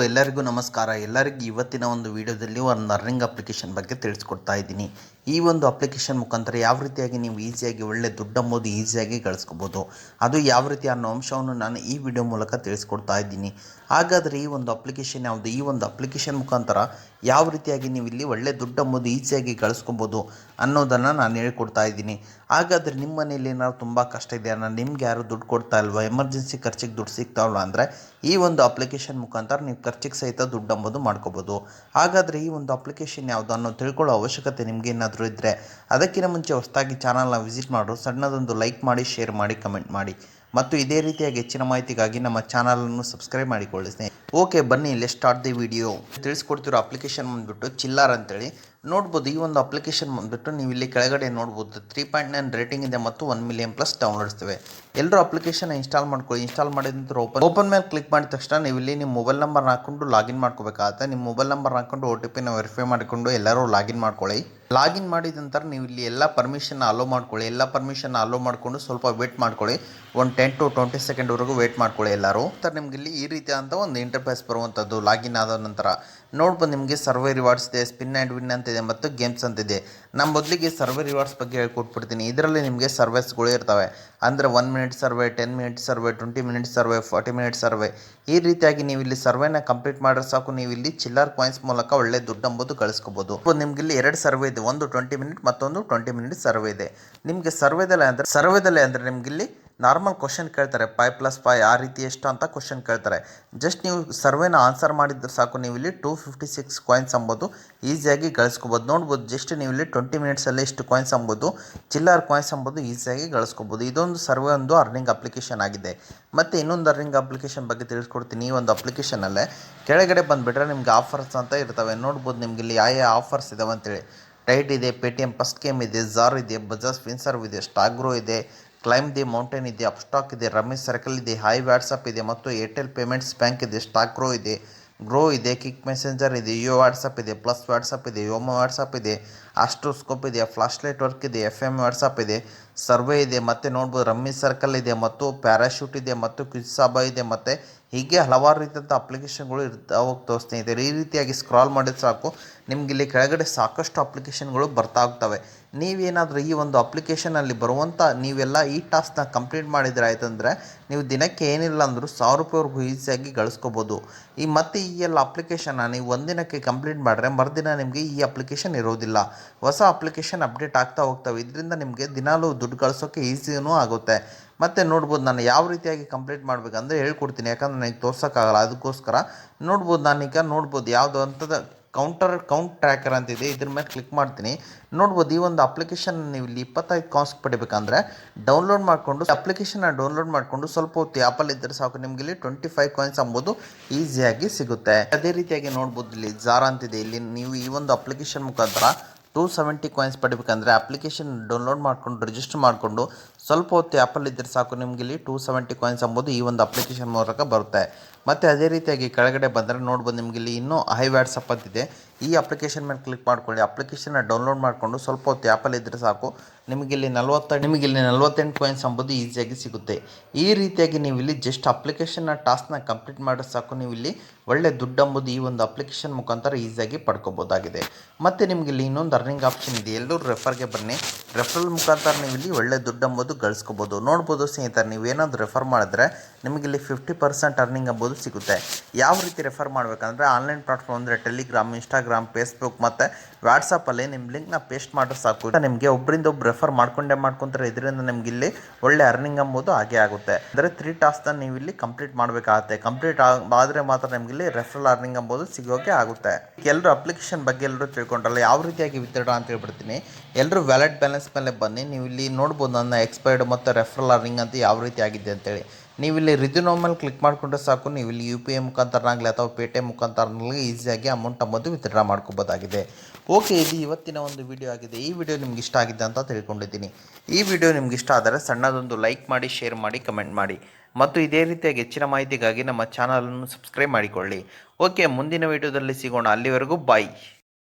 ಎಲ್ಲರಿಗೂ ನಮಸ್ಕಾರ. ಎಲ್ಲರಿಗೂ ಇವತ್ತಿನ ಒಂದು ವಿಡಿಯೋದಲ್ಲಿ ಒಂದು ಅರ್ನಿಂಗ್ ಅಪ್ಲಿಕೇಶನ್ ಬಗ್ಗೆ ತಿಳಿಸ್ಕೊಡ್ತಾ ಇದ್ದೀನಿ. ಈ ಒಂದು ಅಪ್ಲಿಕೇಶನ್ ಮುಖಾಂತರ ಯಾವ ರೀತಿಯಾಗಿ ನೀವು ಈಸಿಯಾಗಿ ಒಳ್ಳೆ ದುಡ್ಡು ಎಂಬುದು ಈಸಿಯಾಗಿ ಗಳಿಸ್ಕೋಬೋದು, ಅದು ಯಾವ ರೀತಿ ಅನ್ನೋ ಅಂಶವನ್ನು ನಾನು ಈ ವಿಡಿಯೋ ಮೂಲಕ ತಿಳಿಸ್ಕೊಡ್ತಾ ಇದ್ದೀನಿ. ಹಾಗಾದರೆ ಈ ಒಂದು ಅಪ್ಲಿಕೇಶನ್ ಯಾವುದು, ಈ ಒಂದು ಅಪ್ಲಿಕೇಶನ್ ಮುಖಾಂತರ ಯಾವ ರೀತಿಯಾಗಿ ನೀವು ಇಲ್ಲಿ ಒಳ್ಳೆ ದುಡ್ಡು ಎಂಬುದು ಈಸಿಯಾಗಿ ಗಳಿಸ್ಕೊಬೋದು ಅನ್ನೋದನ್ನು ನಾನು ಹೇಳ್ಕೊಡ್ತಾ ಇದ್ದೀನಿ. ಹಾಗಾದರೆ ನಿಮ್ಮ ಮನೇಲಿ ಏನಾದ್ರು ತುಂಬ ಕಷ್ಟ ಇದೆಯಾ, ನಿಮ್ಗೆ ಯಾರು ದುಡ್ಡು ಕೊಡ್ತಾ ಇಲ್ವಾ, ಎಮರ್ಜೆನ್ಸಿ ಖರ್ಚಿಗೆ ದುಡ್ಡು ಸಿಗ್ತಾವಲ್ಲ ಅಂದರೆ ಈ ಒಂದು ಅಪ್ಲಿಕೇಶನ್ ಮುಖಾಂತರ ನೀವು ಖರ್ಚಿಗೆ ಸಹಿತ ದುಡ್ಡು ಎಂಬುದು ಮಾಡ್ಕೋಬೋದು. ಹಾಗಾದರೆ ಈ ಒಂದು ಅಪ್ಲಿಕೇಶನ್ ಯಾವುದು ಅನ್ನೋ ತಿಳ್ಕೊಳ್ಳೋ ಅವಶ್ಯಕತೆ ನಿಮಗೆ ಏನಾದರೂ ಇದ್ದರೆ ಅದಕ್ಕಿಂತ ಮುಂಚೆ ಹೊಸದಾಗಿ ಚಾನಲ್ನ ವಿಸಿಟ್ ಮಾಡು, ಸಣ್ಣದೊಂದು ಲೈಕ್ ಮಾಡಿ, ಶೇರ್ ಮಾಡಿ, ಕಮೆಂಟ್ ಮಾಡಿ ಮತ್ತು ಇದೇ ರೀತಿಯಾಗಿ ಹೆಚ್ಚಿನ ಮಾಹಿತಿಗಾಗಿ ನಮ್ಮ ಚಾನಲನ್ನು ಸಬ್ಸ್ಕ್ರೈಬ್ ಮಾಡಿಕೊಳ್ಳಿ ಸ್ನೇಹಿತರೆ. ಓಕೆ, ಬನ್ನಿ ಲೆಟ್ಸ್ ಸ್ಟಾರ್ಟ್ ದಿ ವಿಡಿಯೋ. ತಿಳಿಸ್ಕೊಡ್ತಿರೋ ಅಪ್ಲಿಕೇಶನ್ ಬಂದುಬಿಟ್ಟು ಚಿಲ್ಲರ್ ಅಂತೇಳಿ ನೋಡ್ಬೋದು. ಈ ಒಂದು ಅಪ್ಲಿಕೇಶನ್ ಬಂದುಬಿಟ್ಟು ನೀವು ಇಲ್ಲಿ ಕೆಳಗಡೆ ನೋಡ್ಬೋದು 3.9 ರೇಟಿಂಗ್ ಇದೆ ಮತ್ತು 1 ಮಿಲಿಯನ್ ಪ್ಲಸ್ ಡೌನ್ಲೋಡ್ಸ್ ಇವೆ. ಎಲ್ಲರೂ ಅಪ್ಲಿಕೇಶನ್ ಇನ್ಸ್ಟಾಲ್ ಮಾಡ್ಕೊಳ್ಳಿ. ಇನ್ಸ್ಟಾಲ್ ಮಾಡಿದ ನಂತರ ಓಪನ್ ಮೇಲೆ ಕ್ಲಿಕ್ ಮಾಡಿದ ತಕ್ಷಣ ನೀವು ಇಲ್ಲಿ ನಿಮ್ಮ ಮೊಬೈಲ್ ನಂಬರ್ ಹಾಕ್ಕೊಂಡು ಲಾಗಿನ್ ಮಾಡ್ಕೋಬೇಕಾಗುತ್ತೆ. ನಿಮ್ಮ ಮೊಬೈಲ್ ನಂಬರ್ ಹಾಕ್ಕೊಂಡು OTP ವೆರಿಫೈ ಮಾಡಿಕೊಂಡು ಎಲ್ಲರೂ ಲಾಗಿನ್ ಮಾಡ್ಕೊಳ್ಳಿ. ಲಾಗಿನ್ ಮಾಡಿದ ನಂತರ ನೀವು ಇಲ್ಲಿ ಎಲ್ಲ ಪರ್ಮಿಷನ್ ಅಲೋ ಮಾಡ್ಕೊಳ್ಳಿ. ಎಲ್ಲ ಪರ್ಮಿಷನ್ ಅಲೋ ಮಾಡಿಕೊಂಡು ಸ್ವಲ್ಪ ವೇಟ್ ಮಾಡ್ಕೊಳ್ಳಿ. ಒಂದು 10 to 20 ಸೆಕೆಂಡ್ವರೆಗೂ ವೇಟ್ ಮಾಡ್ಕೊಳ್ಳಿ ಎಲ್ಲರೂ. ನಿಮ್ಗೆ ಇಲ್ಲಿ ಈ ರೀತಿಯಾದಂಥ ಒಂದು ಇಂಟರ್ಫೇಸ್ ಬರುವಂಥದ್ದು ಲಾಗಿನ್ ಆದ ನಂತರ ನೋಡ್ಬೋದು. ನಿಮಗೆ ಸರ್ವೆ ರಿವಾರ್ಡ್ಸ್ ಇದೆ, ಸ್ಪಿನ್ ಆ್ಯಂಡ್ ವಿನ್ ಅಂತಿದೆ ಮತ್ತು ಗೇಮ್ಸ್ ಅಂತಿದೆ. ನಾನು ಮೊದಲಿಗೆ ಸರ್ವೆ ರಿವಾರ್ಡ್ಸ್ ಬಗ್ಗೆ ಹೇಳ್ಕೊಟ್ಬಿಡ್ತೀನಿ. ಇದರಲ್ಲಿ ನಿಮಗೆ ಸರ್ವೆಸ್ಗಳು ಇರ್ತವೆ. ಅಂದರೆ 1 minute survey, 10 minute survey, 20 minute survey, 40 minute survey. ಈ ರೀತಿಯಾಗಿ ನೀವು ಇಲ್ಲಿ ಸರ್ವೆನ ಕಂಪ್ಲೀಟ್ ಮಾಡಿದ್ರೆ ಸಾಕು, ನೀವು ಇಲ್ಲಿ ಚಿಲ್ಲರ್ ಕಾಯಿನ್ಸ್ ಮೂಲಕ ಒಳ್ಳೆ ದುಡ್ಡು ಎಂಬುದು ಗಳಿಸ್ಕೋಬೋದು. ನಿಮ್ಗೆ ಇಲ್ಲಿ 2 ಸರ್ವೆ ಇದೆ, ಒಂದು 20 ಮಿನಿಟ್ ಮತ್ತೊಂದು 20 ಮಿನಿಟ್ ಸರ್ವೆ ಇದೆ. ನಿಮಗೆ ಸರ್ವೆದಲ್ಲೇ ಅಂದರೆ ನಿಮ್ಗೆ ಇಲ್ಲಿ ನಾರ್ಮಲ್ ಕ್ವಶನ್ ಕೇಳ್ತಾರೆ, 5+5 ಆ ರೀತಿ ಎಷ್ಟು ಅಂತ ಕ್ವಶನ್ ಕೇಳ್ತಾರೆ. ಜಸ್ಟ್ ನೀವು ಸರ್ವೆನ ಆನ್ಸರ್ ಮಾಡಿದ್ರೆ ಸಾಕು, ನೀವು ಇಲ್ಲಿ 256 ಕಾಯಿನ್ಸ್ ಎಂಬುದು ಈಸಿಯಾಗಿ ಗಳಿಸ್ಕೋಬೋದು. ನೋಡ್ಬೋದು, ಜಸ್ಟ್ ನೀವು ಇಲ್ಲಿ 20 ಮಿನಿಟ್ಸಲ್ಲಿ ಎಷ್ಟು ಕಾಯಿನ್ಸ್ ಎಂಬುದು ಚಿಲ್ಲರ್ ಕಾಯಿನ್ಸ್ ಎಂಬುದು ಈಸಿಯಾಗಿ ಗಳಿಸ್ಕೋಬೋದು. ಇದೊಂದು ಸರ್ವೆ ಒಂದು ಅರ್ನಿಂಗ್ ಅಪ್ಲಿಕೇಶನ್ ಆಗಿದೆ. ಮತ್ತು ಇನ್ನೊಂದು ಅರ್ನಿಂಗ್ ಅಪ್ಲಿಕೇಶನ್ ಬಗ್ಗೆ ತಿಳಿಸ್ಕೊಡ್ತೀನಿ. ಈ ಒಂದು ಅಪ್ಲಿಕೇಶನಲ್ಲೇ ಕೆಳಗಡೆ ಬಂದುಬಿಟ್ರೆ ನಿಮ್ಗೆ ಆಫರ್ಸ್ ಅಂತ ಇರ್ತವೆ. ನೋಡ್ಬೋದು ನಿಮ್ಗೆ ಇಲ್ಲಿ ಯಾವ ಆಫರ್ಸ್ ಇದಾವೆ ಅಂತೇಳಿ. ಟೈಟ್ ಇದೆ, ಪೇಟಿಎಮ್ ಫಸ್ಟ್ ಗೇಮ್ ಇದೆ, ಝಾರ್ ಇದೆ, ಬಜಾಜ್ ಫಿನ್ಸರ್ವ್ ಇದೆ, ಸ್ಟಾಗ್ರೋ ಇದೆ, ಕ್ಲೈಮ್ ದಿ ಮೌಂಟೇನ್ ಇದೆ, ಅಪ್ಸ್ಟಾಕ್ ಇದೆ, ರಮೇಶ್ ಸರ್ಕಲ್ ಇದೆ, ಹೈ ವಾಟ್ಸಪ್ ಇದೆ ಮತ್ತು ಏರ್ಟೆಲ್ ಪೇಮೆಂಟ್ಸ್ ಬ್ಯಾಂಕ್ ಇದೆ, ಸ್ಟಾಗ್ರೋ ಇದೆ, ಗ್ರೋ ಇದೆ, ಕಿಕ್ ಮೆಸೆಂಜರ್ ಇದೆ, ಯೋ ವಾಟ್ಸಪ್ ಇದೆ, ಪ್ಲಸ್ ವಾಟ್ಸಪ್ ಇದೆ, ಯೋಮೋ ವಾಟ್ಸಪ್ ಇದೆ, ಆಸ್ಟ್ರೋಸ್ಕೋಪ್ ಇದೆ, ಫ್ಲಾಶ್ಲೈಟ್ ವರ್ಕ್ ಇದೆ, FM ವಾಟ್ಸಪ್ ಇದೆ, ಸರ್ವೆ ಇದೆ, ಮತ್ತು ನೋಡ್ಬೋದು ರಮೇಶ್ ಸರ್ಕಲ್ ಇದೆ ಮತ್ತು ಪ್ಯಾರಾಶೂಟ್ ಇದೆ ಮತ್ತು ಕ್ವಿಸಾಬಾ ಇದೆ ಮತ್ತು ಹೀಗೆ ಹಲವಾರು ರೀತಿಯಂಥ ಅಪ್ಲಿಕೇಶನ್ಗಳು ಇರ್ತಾ ಹೋಗ್ತವೆ ಸ್ನೇಹಿತರೆ. ಈ ರೀತಿಯಾಗಿ ಸ್ಕ್ರಾಲ್ ಮಾಡಿದ್ರೆ ಸಾಕು, ನಿಮ್ಗೆ ಇಲ್ಲಿ ಕೆಳಗಡೆ ಸಾಕಷ್ಟು ಅಪ್ಲಿಕೇಶನ್ಗಳು ಬರ್ತಾ ಹೋಗ್ತವೆ. ನೀವೇನಾದರೂ ಈ ಒಂದು ಅಪ್ಲಿಕೇಶನಲ್ಲಿ ಬರುವಂಥ ನೀವೆಲ್ಲ ಈ ಟಾಸ್ಕ್ನ ಕಂಪ್ಲೀಟ್ ಮಾಡಿದರೆ ಆಯ್ತಂದರೆ ನೀವು ದಿನಕ್ಕೆ ಏನಿಲ್ಲ ಅಂದರೂ 1000 ರೂಪಾಯಿವರೆಗೂ ಈಸಿಯಾಗಿ ಗಳಿಸ್ಕೋಬೋದು. ಮತ್ತು ಈ ಎಲ್ಲ ಅಪ್ಲಿಕೇಶನ್ನ ನೀವು ಒಂದಿನಕ್ಕೆ ಕಂಪ್ಲೀಟ್ ಮಾಡಿದ್ರೆ ಮರುದಿನ ನಿಮಗೆ ಈ ಅಪ್ಲಿಕೇಶನ್ ಇರೋದಿಲ್ಲ. ಹೊಸ ಅಪ್ಲಿಕೇಶನ್ ಅಪ್ಡೇಟ್ ಆಗ್ತಾ ಹೋಗ್ತವೆ. ಇದರಿಂದ ನಿಮಗೆ ದಿನಾಲೂ ದುಡ್ಡು ಗಳಿಸೋಕ್ಕೆ ಈಸಿನೂ ಆಗುತ್ತೆ. ಮತ್ತು ನೋಡ್ಬೋದು, ನಾನು ಯಾವ ರೀತಿಯಾಗಿ ಕಂಪ್ಲೀಟ್ ಮಾಡಬೇಕಂದ್ರೆ ಹೇಳ್ಕೊಡ್ತೀನಿ, ಯಾಕಂದರೆ ನನಗೆ ತೋರ್ಸೋಕ್ಕಾಗಲ್ಲ. ಅದಕ್ಕೋಸ್ಕರ ನೋಡ್ಬೋದು, ನಾನೀಗ ನೋಡ್ಬೋದು ಯಾವುದೋ ಅಂಥದ್ದು ಕೌಂಟ್ ಟ್ರ್ಯಾಕರ್ ಅಂತಿದೆ. ಇದ್ರ ಮೇಲೆ ಕ್ಲಿಕ್ ಮಾಡ್ತೀನಿ. ನೋಡ್ಬೋದು, ಈ ಒಂದು ಅಪ್ಲಿಕೇಶನ್ ನೀವು ಇಲ್ಲಿ 25 ಕಾಯಿನ್ಸ್ ಪಡಿಬೇಕಂದ್ರೆ ಅಪ್ಲಿಕೇಶನ್ನ ಡೌನ್ಲೋಡ್ ಮಾಡಿಕೊಂಡು ಸ್ವಲ್ಪ ಹೊತ್ತು ಆ್ಯಪಲ್ಲಿ ಇದ್ದರೆ ಸಾಕು, ನಿಮ್ಗೆ ಇಲ್ಲಿ 25 ಕಾಯಿನ್ಸ್ ಎಂಬುದು ಈಸಿಯಾಗಿ ಸಿಗುತ್ತೆ. ಅದೇ ರೀತಿಯಾಗಿ ನೋಡ್ಬೋದು ಇಲ್ಲಿ ಝಾರ್ ಅಂತಿದೆ. ಇಲ್ಲಿ ನೀವು ಈ ಒಂದು ಅಪ್ಲಿಕೇಶನ್ ಮುಖಾಂತರ 270 ಕಾಯಿನ್ಸ್ ಪಡಿಬೇಕಂದ್ರೆ ಅಪ್ಲಿಕೇಶನ್ ಡೌನ್ಲೋಡ್ ಮಾಡಿಕೊಂಡು ರಿಜಿಸ್ಟರ್ ಮಾಡಿಕೊಂಡು ಸ್ವಲ್ಪ ಹೊತ್ತು ಆ್ಯಪಲ್ಲಿ ಇದ್ದರೆ ಸಾಕು, ನಿಮ್ಗೆ ಇಲ್ಲಿ 270 ಕಾಯಿನ್ಸ್ ಎಂಬುದು ಈ ಒಂದು ಅಪ್ಲಿಕೇಶನ್ ಮೂಲಕ ಬರುತ್ತೆ. ಮತ್ತು ಅದೇ ರೀತಿಯಾಗಿ ಕೆಳಗಡೆ ಬಂದರೆ ನೋಡ್ಬೋದು, ನಿಮ್ಗೆ ಇಲ್ಲಿ ಇನ್ನೂ ಹೈ ವಾಟ್ಸಪ್ ಅಂತಿದೆ. ಈ ಅಪ್ಲಿಕೇಶನ್ ಮೇಲೆ ಕ್ಲಿಕ್ ಮಾಡ್ಕೊಳ್ಳಿ. ಅಪ್ಲಿಕೇಶನ್ನ ಡೌನ್ಲೋಡ್ ಮಾಡಿಕೊಂಡು ಸ್ವಲ್ಪ ಹೊತ್ತು ಆ್ಯಪಲ್ಲಿ ಇದ್ದರೆ ಸಾಕು, ನಿಮಗೆ ಇಲ್ಲಿ 48 ಕಾಯಿನ್ಸ್ ಎಂಬುದು ಈಸಿಯಾಗಿ ಸಿಗುತ್ತೆ. ಈ ರೀತಿಯಾಗಿ ನೀವು ಇಲ್ಲಿ ಜಸ್ಟ್ ಅಪ್ಲಿಕೇಶನ್ನ ಟಾಸ್ಕ್ನ ಕಂಪ್ಲೀಟ್ ಮಾಡಿದ್ರೆ ಸಾಕು, ನೀವು ಇಲ್ಲಿ ಒಳ್ಳೆ ದುಡ್ಡು ಎಂಬುದು ಈ ಒಂದು ಅಪ್ಲಿಕೇಶನ್ ಮುಖಾಂತರ ಈಸಿಯಾಗಿ ಪಡ್ಕೋಬೋದಾಗಿದೆ. ಮತ್ತು ನಿಮಗೆ ಇಲ್ಲಿ ಇನ್ನೊಂದು ಅರ್ನಿಂಗ್ ಆಪ್ಷನ್ ಇದೆ. ಎಲ್ಲರೂ ರೆಫರ್ಗೆ ಬನ್ನಿ. ರೆಫರಲ್ ಮುಖಾಂತರ ನೀವು ಇಲ್ಲಿ ಒಳ್ಳೆ ದುಡ್ಡು ಎಂಬುದು ಗಳಿಸ್ಕೋಬೋದು. ನೋಡ್ಬೋದು ಸ್ನೇಹಿತರೆ, ನೀವೇನಾದರೂ ರೆಫರ್ ಮಾಡಿದ್ರೆ ನಿಮಗಿಲ್ಲಿ 50% ಅರ್ನಿಂಗ್ ಎಂಬುದು ಸಿಗುತ್ತೆ. ಯಾವ ರೀತಿ ರೆಫರ್ ಮಾಡಬೇಕಂದ್ರೆ ಆನ್ಲೈನ್ ಪ್ಲಾಟ್ಫಾರ್ಮ್ ಅಂದರೆ ಟೆಲಿಗ್ರಾಮ್, ಇನ್ಸ್ಟಾಗ್ರಾಮ್, ಫೇಸ್ಬುಕ್ ಮತ್ತು ವಾಟ್ಸಪ್ಪಲ್ಲಿ ನಿಮ್ಮ ಲಿಂಕ್ನ ಪೇಸ್ಟ್ ಮಾಡಿದ್ರೆ ಸಾಕು, ನಿಮಗೆ ಒಬ್ಬರಿಂದ ಒಬ್ಬರು ರೆಫರ್ ಮಾಡ್ಕೊಂತಾರೆ. ಇದರಿಂದ ನಿಮ್ಗೆ ಇಲ್ಲಿ ಒಳ್ಳೆ ಅರ್ನಿಂಗ್ ಎಂಬುದು ಹಾಗೆ ಆಗುತ್ತೆ. ಅಂದರೆ 3 ಟಾಸ್ಕ್ನ ನೀವು ಇಲ್ಲಿ ಕಂಪ್ಲೀಟ್ ಮಾಡಬೇಕಾಗುತ್ತೆ. ಕಂಪ್ಲೀಟ್ ಆದರೆ ಮಾತ್ರ ನಿಮ್ಗೆ ಇಲ್ಲಿ ರೆಫರಲ್ ಅರ್ನಿಂಗ್ ಎಂಬುದು ಸಿಗೋಕೆ ಆಗುತ್ತೆ. ಎಲ್ಲರೂ ಅಪ್ಲಿಕೇಶನ್ ಬಗ್ಗೆ ಎಲ್ಲರೂ ತಿಳ್ಕೊಂಡ್ರಲ್ಲ, ಯಾವ ರೀತಿಯಾಗಿ ವಿತ್ಡ್ರಾ ಅಂತ ಹೇಳ್ಬಿಡ್ತೀನಿ. ಎಲ್ಲರೂ ವ್ಯಾಲೆಟ್ ಬ್ಯಾಲೆನ್ಸ್ ಮೇಲೆ ಬನ್ನಿ. ನೀವು ಇಲ್ಲಿ ನೋಡ್ಬೋದು ನನ್ನ ಎಕ್ಸ್ಪೈರ್ಡ್ ಮತ್ತು ರೆಫರಲ್ ಅರ್ನಿಂಗ್ ಅಂತ ಯಾವ ರೀತಿ ಆಗಿದೆ ಅಂತೇಳಿ. ನೀವು ಇಲ್ಲಿ ರಿದ್ಯೂಮ್ ಮೇಲೆ ಕ್ಲಿಕ್ ಮಾಡಿಕೊಂಡ್ರೆ ಸಾಕು, ನೀವು ಇಲ್ಲಿ UPI ಮುಖಾಂತರನಾಗಲಿ ಅಥವಾ ಪೇಟಿಎಮ್ ಮುಖಾಂತರನಾಗಲಿ ಈಸಿಯಾಗಿ ಅಮೌಂಟ್ ಎಂಬುದು ವಿತ್ಡ್ರಾ ಮಾಡ್ಕೋಬೋದಾಗಿದೆ. ಓಕೆ, ಇದು ಇವತ್ತಿನ ಒಂದು ವಿಡಿಯೋ ಆಗಿದೆ. ಈ ವಿಡಿಯೋ ನಿಮ್ಗೆ ಇಷ್ಟ ಆಗಿದೆ ಅಂತ ತಿಳ್ಕೊಂಡಿದ್ದೀನಿ. ಈ ವಿಡಿಯೋ ನಿಮ್ಗೆ ಇಷ್ಟ ಆದರೆ ಸಣ್ಣದೊಂದು ಲೈಕ್ ಮಾಡಿ, ಶೇರ್ ಮಾಡಿ, ಕಮೆಂಟ್ ಮಾಡಿ ಮತ್ತು ಇದೇ ರೀತಿಯಾಗಿ ಹೆಚ್ಚಿನ ಮಾಹಿತಿಗಾಗಿ ನಮ್ಮ ಚಾನಲನ್ನು ಸಬ್ಸ್ಕ್ರೈಬ್ ಮಾಡಿಕೊಳ್ಳಿ. ಓಕೆ, ಮುಂದಿನ ವಿಡಿಯೋದಲ್ಲಿ ಸಿಗೋಣ. ಅಲ್ಲಿವರೆಗೂ ಬಾಯ್.